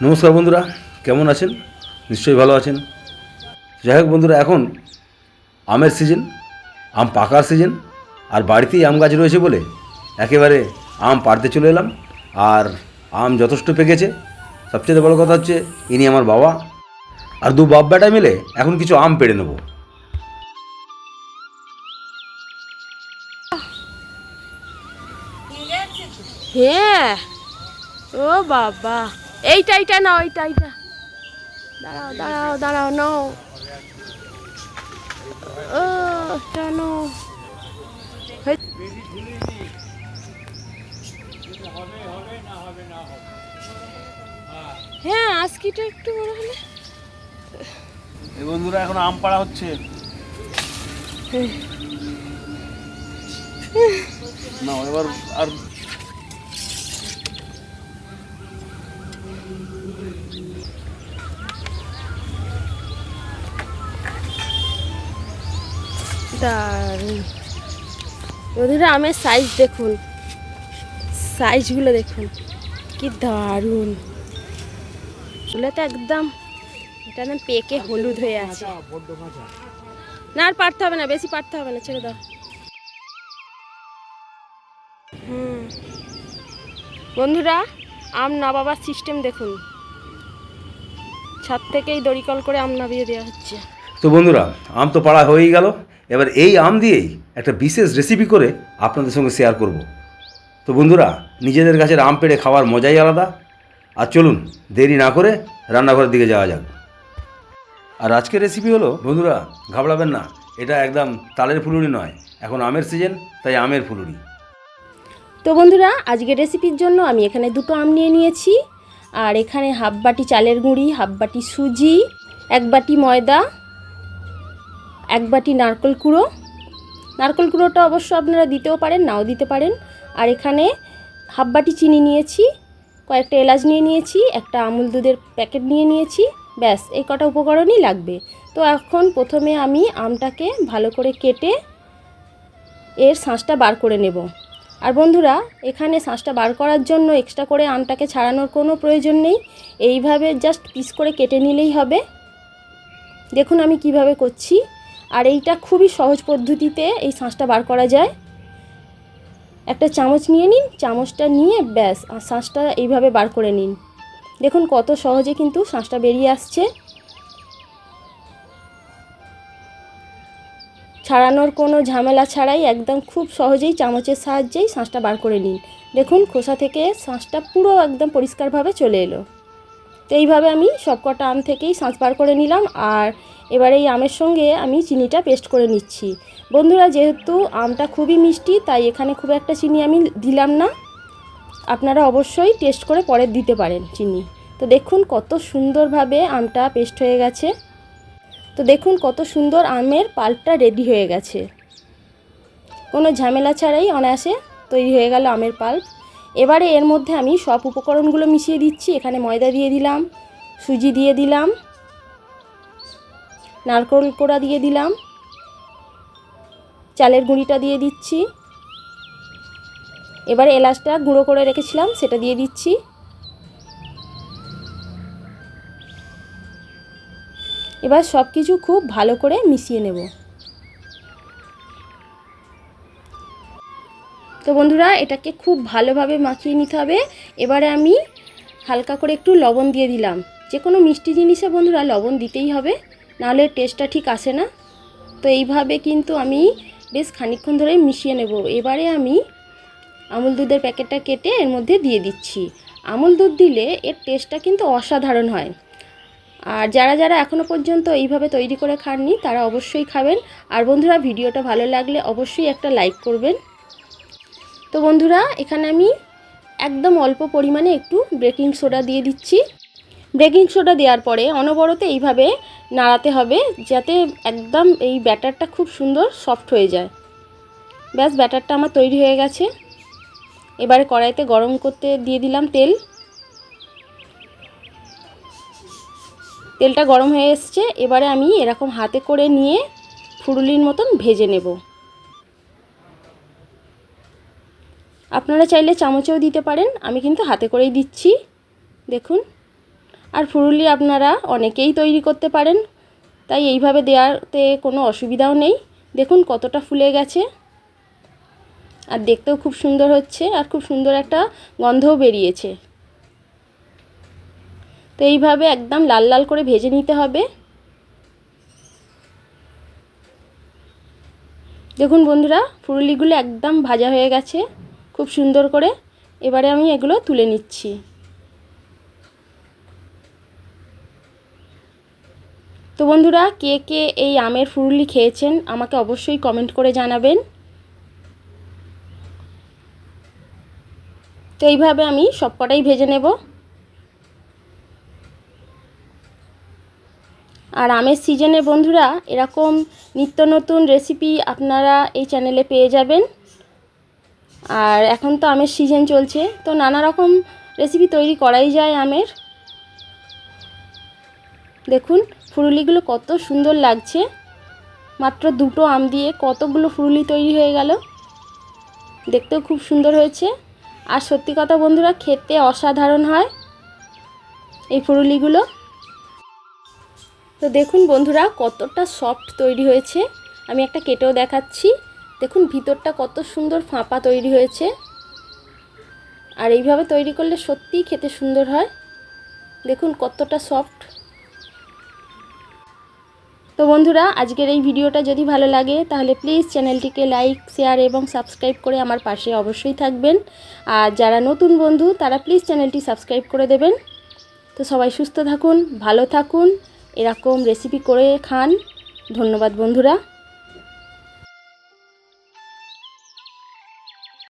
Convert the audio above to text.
নমস্কার বন্ধুরা, কেমন আছেন? নিশ্চয়ই ভালো আছেন। যাই হোক বন্ধুরা, এখন আমের সিজন, আম পাকার সিজন, আর বাড়িতেই আম গাছ রয়েছে বলে একেবারে আম পাড়তে চলে এলাম। আর আম যথেষ্ট পেকেছে। সবচেয়ে বড় কথা হচ্ছে ইনি আমার বাবা, আর দু বাপ বেটা মিলে এখন কিছু আম পেড়ে নেব। হ্যাঁ, ও বাবা, এইটা নাও, এইটা দাঁড়াও দাঁড়াও দাঁড়াও, নাও। ও জানো, হ্যাঁ আজকেটা একটু বড় হলে। এই বন্ধুরা, এখন আম পাড়া হচ্ছে। না এবার আর দারুণ বন্ধুরা, আমের সাইজ দেখুন, সাইজগুলো দেখুন কি দারুণ। এগুলো তো একদম, এটা না পেকে হলুদ হয়ে আছে। না আর পারতে হবে না, বেশি পারতে হবে না, ছেড়ে দাও। বন্ধুরা, আম নাবাবার সিস্টেম দেখুন, ছাদ থেকেই দড়িকল করে আম নাবিয়ে দেওয়া হচ্ছে। তো বন্ধুরা, আম তো পাড়া হয়েই গেল। এবার এই আম দিয়েই একটা বিশেষ রেসিপি করে আপনাদের সঙ্গে শেয়ার করব। তো বন্ধুরা, নিজেদের গাছের আম পেড়ে খাওয়ার মজাই আলাদা। আর চলুন দেরি না করে রান্নাঘরের দিকে যাওয়া যাক। আর আজকের রেসিপি হলো বন্ধুরা, ঘাবড়াবেন না, এটা একদম তালের ফুলুরি নয়। এখন আমের সিজন, তাই আমের ফুলুরি। তো বন্ধুরা, আজকের রেসিপির জন্য আমি এখানে দুটো আম নিয়ে নিয়েছি। আর এখানে হাফ বাটি চালের গুঁড়ি, হাফ বাটি সুজি, এক বাটি ময়দা, এক বাটি নারকেল কুড়ো। নারকেল কুড়োটা অবশ্য আপনারা দিতেও পারেন, নাও দিতে পারেন। আর এখানে হাফ বাটি চিনি নিয়েছি, কয়েকটা এলাচ নিয়ে নিয়েছি, একটা আমুল দুধের প্যাকেট নিয়ে নিয়েছি। ব্যাস, এই কটা উপকরণই লাগবে। তো এখন প্রথমে আমি আমটাকে ভালো করে কেটে এর শাঁসটা বার করে নেব। আর বন্ধুরা, এখানে শাঁসটা বার করার জন্য এক্সট্রা করে আমটাকে ছাড়ানোর কোনো প্রয়োজন নেই। এইভাবে জাস্ট পিস করে কেটে নিলেই হবে। দেখুন আমি কিভাবে করছি। আর এইটা খুবই সহজ পদ্ধতিতে এই শাঁসটা বার করা যায়। একটা চামচ নিয়ে নিন, চামচটা নিয়ে ব্যাস আর শাঁসটা এইভাবে বার করে নিন। দেখুন কত সহজে কিন্তু শাঁসটা বেরিয়ে আসছে। ছাড়ানোর কোনো ঝামেলা ছাড়াই একদম খুব সহজেই চামচের সাহায্যেই শাঁসটা বার করে নিন। দেখুন খোসা থেকে শাঁসটা পুরো একদম পরিষ্কারভাবে চলে এলো। তো এইভাবে আমি সবকটা আম থেকেই শাঁস বার করে নিলাম। আর এবার এই আমের সঙ্গে আমি চিনিটা পেস্ট করে নিচ্ছি। বন্ধুরা, যেহেতু আমটা খুবই মিষ্টি, তাই এখানে খুব একটা চিনি আমি দিলাম না। আপনারা অবশ্যই টেস্ট করে পরে দিতে পারেন চিনি। তো দেখুন কত সুন্দরভাবে আমটা পেস্ট হয়ে গেছে। তো দেখুন কত সুন্দর আমের পাল্পটা রেডি হয়ে গেছে। কোনো ঝামেলা ছাড়াই অনায়াসে তৈরি হয়ে গেল আমের পাল্প। এবারে এর মধ্যে আমি সব উপকরণগুলো মিশিয়ে দিচ্ছি। এখানে ময়দা দিয়ে দিলাম, সুজি দিয়ে দিলাম, নারকেল কোড়া দিয়ে দিলাম, চালের গুঁড়িটা দিয়ে দিচ্ছি। এবারে এলাচটা গুঁড়ো করে রেখেছিলাম সেটা দিয়ে দিচ্ছি। এবার সব কিছু খুব ভালো করে মিশিয়ে নেব। তো বন্ধুরা, এটাকে খুব ভালোভাবে মাখিয়ে নিতে হবে। এবারে আমি হালকা করে একটু লবণ দিয়ে দিলাম। যে কোনো মিষ্টি জিনিসে বন্ধুরা লবণ দিতেই হবে, নাহলে টেস্টটা ঠিক আসে না। তো এইভাবে কিন্তু আমি বেশ খানিকক্ষণ ধরে মিশিয়ে নেব। এবারে আমি আমুল দুধের প্যাকেটটা কেটে এর মধ্যে দিয়ে দিচ্ছি। আমুল দুধ দিলে এর টেস্টটা কিন্তু অসাধারণ হয়। আর যারা যারা এখনও পর্যন্ত এইভাবে তৈরি করে খাননি তারা অবশ্যই খাবেন। আর বন্ধুরা, ভিডিওটা ভালো লাগলে অবশ্যই একটা লাইক করবেন। তো বন্ধুরা, এখানে আমি একদম অল্প পরিমাণে একটু বেকিং সোডা দিয়ে দিচ্ছি। বেকিং সোডা দেওয়ার পরে অনবরত এইভাবে নাড়াতে হবে, যাতে একদম এই ব্যাটারটা খুব সুন্দর সফট হয়ে যায়। ব্যাস, ব্যাটারটা আমার তৈরি হয়ে গেছে। এবারে কড়াইতে গরম করতে দিয়ে দিলাম তেল। তেলটা গরম হয়ে এসছে। এবারে আমি এরকম হাতে করে নিয়ে ফুলুরির মতন ভেজে নেব। আপনারা চাইলে চামচেও দিতে পারেন, আমি কিন্তু হাতে করেই দিচ্ছি। দেখুন আর ফুরুলি আপনারা অনেকেই তৈরি করতে পারেন, তাই এইভাবে দেওয়াতে কোনো অসুবিধাও নেই। দেখুন কতটা ফুলে গেছে, আর দেখতেও খুব সুন্দর হচ্ছে, আর খুব সুন্দর একটা গন্ধও বেরিয়েছে। তো এইভাবে একদম লাল লাল করে ভেজে নিতে হবে। দেখুন বন্ধুরা, ফুরুলিগুলো একদম ভাজা হয়ে গেছে খুব সুন্দর করে। এবারে আমি এগুলো তুলে নিচ্ছি। তো বন্ধুরা, কে কে এই আমের ফুরুলি খেয়েছেন আমাকে অবশ্যই কমেন্ট করে জানাবেন। তো এইভাবে আমি সবকটাই ভেজে নেব। আর আমের সিজনে বন্ধুরা এরকম নিত্য নতুন রেসিপি আপনারা এই চ্যানেলে পেয়ে যাবেন। আর এখন তো আমের সিজন চলছে, তো নানা রকম রেসিপি তৈরি করাই যায় আমের। দেখুন ফুরুলিগুলো কত সুন্দর লাগছে, মাত্র দুটো আম দিয়ে কতগুলো ফুরুলি তৈরি হয়ে গেল। দেখতেও খুব সুন্দর হয়েছে, আর সত্যি কথা বন্ধুরা খেতে অসাধারণ হয় এই ফুরুলিগুলো। তো দেখুন বন্ধুরা কতটা সফট তৈরি হয়েছে, আমি একটা কেটেও দেখাচ্ছি। দেখুন ভিতরটা কত সুন্দর ফাঁপা তৈরি হয়েছে, আর এইভাবে তৈরি করলে সত্যিই খেতে সুন্দর হয়। দেখুন কতটা সফট। তো বন্ধুরা, আজকের এই ভিডিওটা যদি ভালো লাগে তাহলে প্লিজ চ্যানেলটিকে লাইক, শেয়ার এবং সাবস্ক্রাইব করে আমার পাশে অবশ্যই থাকবেন। আর যারা নতুন বন্ধু তারা প্লিজ চ্যানেলটি সাবস্ক্রাইব করে দেবেন। তো সবাই সুস্থ থাকুন, ভালো থাকুন, এরকম রেসিপি করে খান। ধন্যবাদ বন্ধুরা।